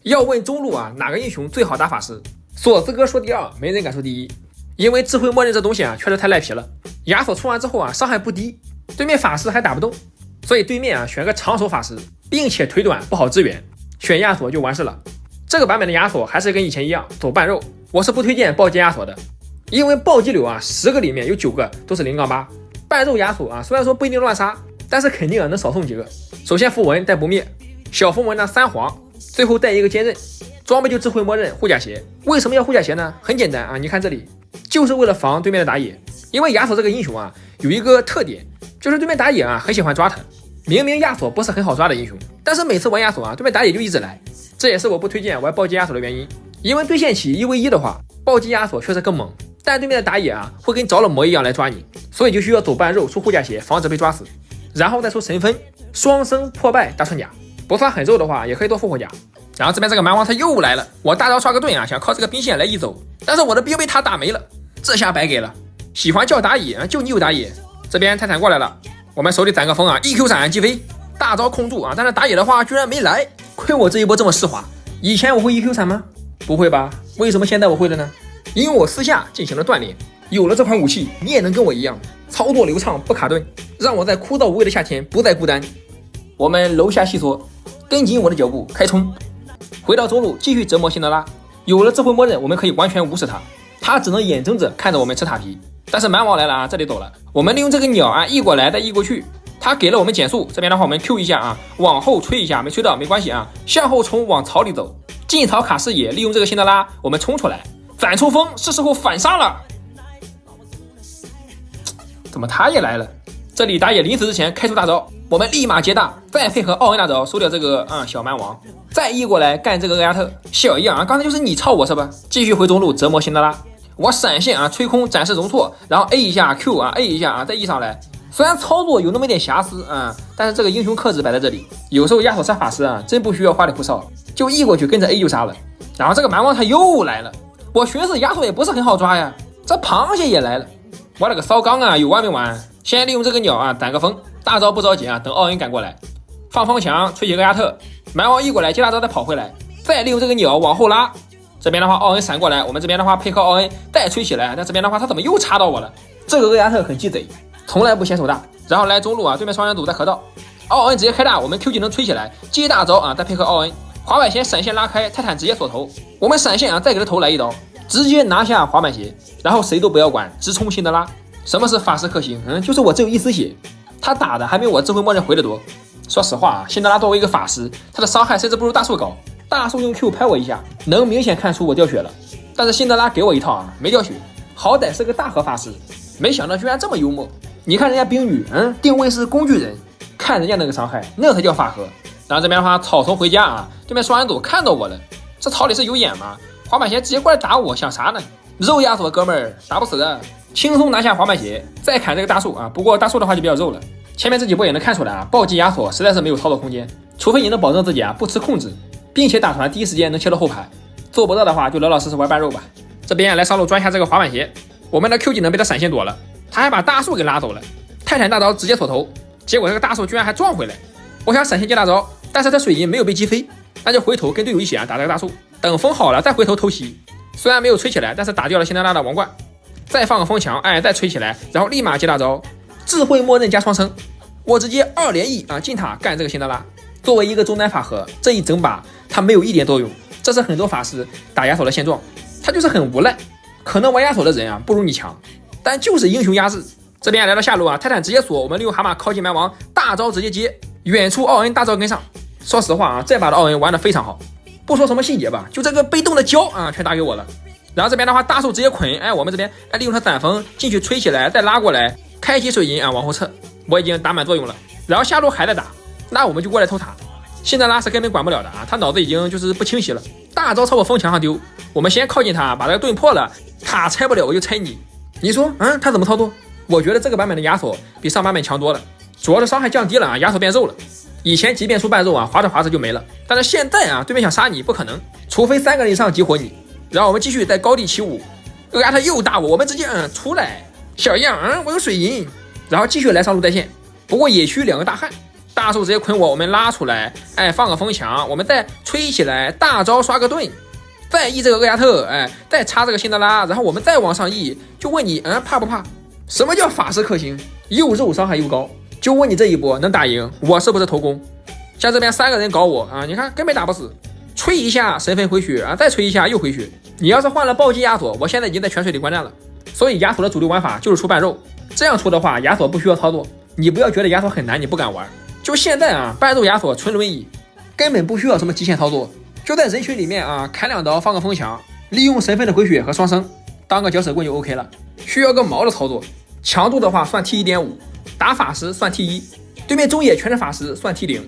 要问中路啊，哪个英雄最好打法师？锁子哥说第二，没人敢说第一。因为智慧默认这东西啊，确实太赖皮了。亚索出完之后啊，伤害不低，对面法师还打不动，所以对面啊选个长手法师，并且腿短不好支援，选亚索就完事了。这个版本的亚索还是跟以前一样走半肉，我是不推荐暴击亚索的，因为暴击流啊10个里面有9个都是0-8。半肉亚索啊，虽然说不一定乱杀，但是肯定啊能少送几个。首先符文带不灭，小符文呢3黄，最后带一个坚韧，装备就智慧默认护甲鞋。为什么要护甲鞋呢？很简单啊，你看这里，就是为了防对面的打野。因为亚索这个英雄啊有一个特点，就是对面打野啊很喜欢抓他。明明亚索不是很好抓的英雄，但是每次玩亚索啊，对面打野就一直来，这也是我不推荐玩暴击亚索的原因。因为对线起1v1的话，暴击亚索确实更猛，但对面的打野啊会跟着了魔一样来抓你，所以就需要走半肉出护甲鞋，防止被抓死，然后再出神分，双生破败大穿甲。不算很肉的话，也可以多复活甲。然后这边这个蛮王他又来了，我大招刷个盾啊，想靠这个兵线来一走，但是我的兵被他打没了，这下白给了。喜欢叫打野，就你有打野。这边泰坦过来了，我们手里攒个风啊，1Q 闪击飞，大招控住啊，但是打野的话居然没来，亏我这一波这么丝滑。以前我会 1Q 闪吗？不会吧？为什么现在我会了呢？因为我私下进行了锻炼，有了这款武器，你也能跟我一样操作流畅不卡顿，让我在枯燥无味的夏天不再孤单。我们楼下细说，跟紧我的脚步开冲。回到中路继续折磨辛德拉，有了智慧默认，我们可以完全无视他，他只能眼睁着看着我们吃塔皮。但是蛮王来了啊，这里走了，我们利用这个鸟啊，E过来再E过去，他给了我们减速。这边的话我们 Q 一下啊，往后吹一下，没吹到没关系啊，向后冲往草里走，进草卡视野，利用这个辛德拉我们冲出来，反冲锋，是时候反杀了。怎么他也来了？这里打野临死之前开出大招，我们立马接大，再配合奥恩大招收掉这个小蛮王，再E过来干这个厄亚特。小样啊，刚才就是你操我是吧？继续回中路折磨辛德拉，我闪现啊，吹空展示容错，然后 A 一下 Q 啊 A 一下啊，再 E 上来。虽然操作有那么一点瑕疵啊，但是这个英雄克制摆在这里，有时候亚索杀法师啊，真不需要花里胡哨，就 E 过去跟着 A 就杀了。然后这个蛮王他又来了，我寻思亚索也不是很好抓呀，这螃蟹也来了，我勒个骚刚啊，有完没完？先利用这个鸟啊挡个风，大招不着急啊，等奥恩赶过来，放风墙吹起个亚特，蛮王一过来接大招再跑回来，再利用这个鸟往后拉。这边的话奥恩闪过来，我们这边的话配合奥恩再吹起来，但这边的话他怎么又插到我了？这个厄亚特很鸡贼，从来不先手大。然后来中路啊，对面双人组在河道，奥恩直接开大，我们 Q 技能吹起来，接大招啊，再配合奥恩滑板鞋闪现拉开，泰坦直接锁头，我们闪现啊再给他头来一刀，直接拿下滑板鞋，然后谁都不要管，直冲辛德拉。什么是法师克星？就是我只有一丝血，他打的还没我智慧默认回的多。说实话啊，辛德拉作为一个法师，他的伤害甚至不如大树高。大树用 Q 拍我一下，能明显看出我掉血了，但是辛德拉给我一套啊，没掉血，好歹是个大和法师，没想到居然这么幽默。你看人家冰女，定位是工具人，看人家那个伤害，那才叫法和。然后这边的话，草丛回家啊，对面双人组看到我了，这草里是有眼吗？滑板鞋直接过来打我，想啥呢？肉亚索哥们儿打不死的。轻松拿下滑板鞋，再砍这个大树啊！不过大树的话就比较肉了。前面这几波也能看出来啊，暴击亚索实在是没有操作空间，除非你能保证自己啊不吃控制，并且打团第一时间能切到后排。做不到的话，就老老实实玩半肉吧。这边来上路抓一下这个滑板鞋，我们的 Q 技能被他闪现躲了，他还把大树给拉走了。泰坦大招直接锁头，结果这个大树居然还撞回来。我想闪现接大招，但是他水银没有被击飞，那就回头跟队友一起啊打这个大树，等风好了再回头偷袭。虽然没有吹起来，但是打掉了辛德拉的王冠。再放个风墙，再吹起来，然后立马接大招，智慧默认加双生，我直接2连 E 啊进塔干这个辛德拉。作为一个中单法和，这一整把他没有一点作用，这是很多法师打亚索的现状，他就是很无赖。可能玩亚索的人啊不如你强，但就是英雄压制。这边来到下路啊，泰坦直接锁，我们利用蛤蟆靠近蛮王，大招直接接，远处奥恩大招跟上。说实话啊，这把的奥恩玩得非常好，不说什么细节吧，就这个被动的交啊全打给我了。然后这边的话，大树直接捆，我们这边利用它攒风进去吹起来，再拉过来，开启水银啊，往后撤，我已经打满作用了。然后下路还在打，那我们就过来偷塔。辛德拉是根本管不了的啊，他脑子已经就是不清晰了，大招朝我风墙上丢，我们先靠近他，把这个盾破了，塔拆不了我就拆你。你说他怎么操作？我觉得这个版本的亚索比上版本强多了，主要是伤害降低了啊，亚索变肉了。以前即便出半肉啊，滑着滑着就没了，但是现在啊，对面想杀你不可能，除非3个人以上激活你。然后我们继续在高地起舞，厄亚特又打我们直接出来，小样我有水银，然后继续来上路带线。不过野区2个大汉，大树直接捆我们拉出来，哎，放个风墙，我们再吹起来，大招刷个盾，再 E 这个厄亚特，哎，再插这个辛德拉，然后我们再往上 E， 就问你，怕不怕？什么叫法师克星？又肉伤害又高，就问你这一波能打赢，我是不是头功？像这边3个人搞我啊，你看根本打不死，吹一下神分回血啊，再吹一下又回血。你要是换了暴击亚索，我现在已经在泉水里观战了。所以亚索的主流玩法就是出半肉，这样出的话，亚索不需要操作。你不要觉得亚索很难，你不敢玩。就现在啊，半肉亚索纯轮椅，根本不需要什么极限操作，就在人群里面啊，砍2刀放个风墙，利用神分的回血和双生，当个搅屎棍就 OK 了。需要个毛的操作，强度的话算 T1.5， 打法师算 T1， 对面中野全是法师算 T0。